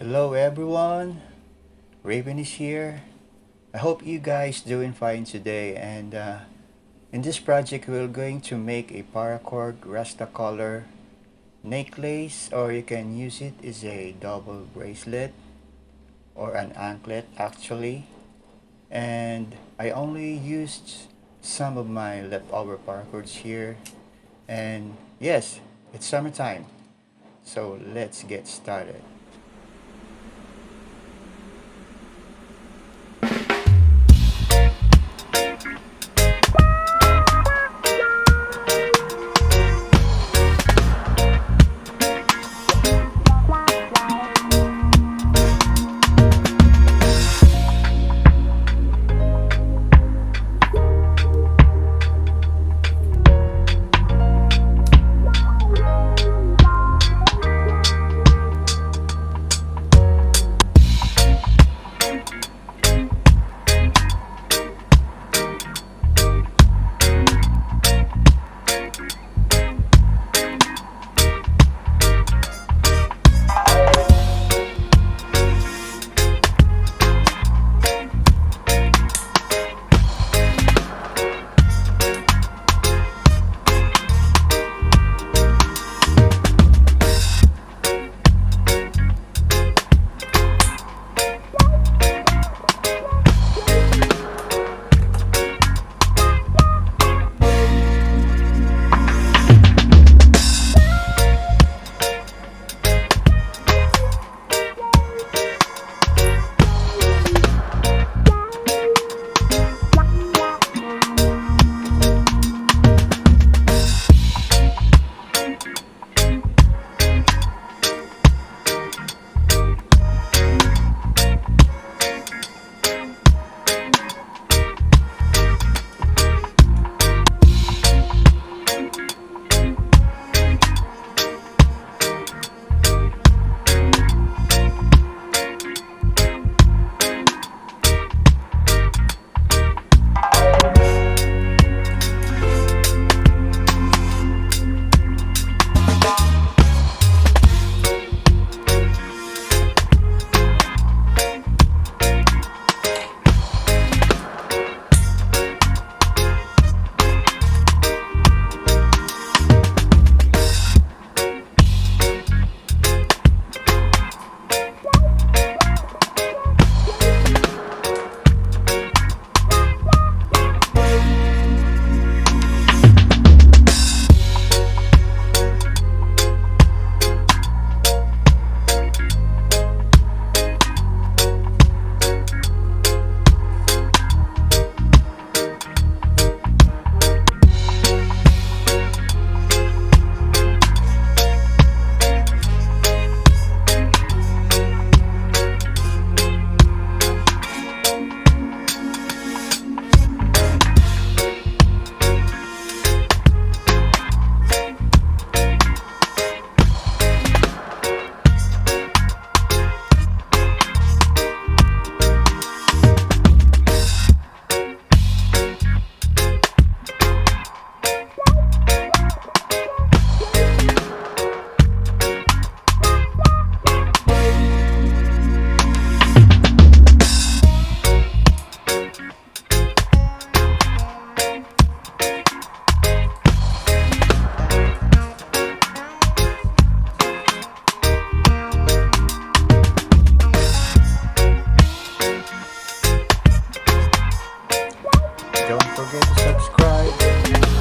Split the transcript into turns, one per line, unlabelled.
Hello everyone, Raven is here. I hope you guys doing fine today, and in this project we're going to make a paracord Rasta collar necklace, or you can use it as a double bracelet or an anklet actually. And I only used some of my leftover paracords here, and yes, it's summertime, so let's get started. Don't forget to subscribe.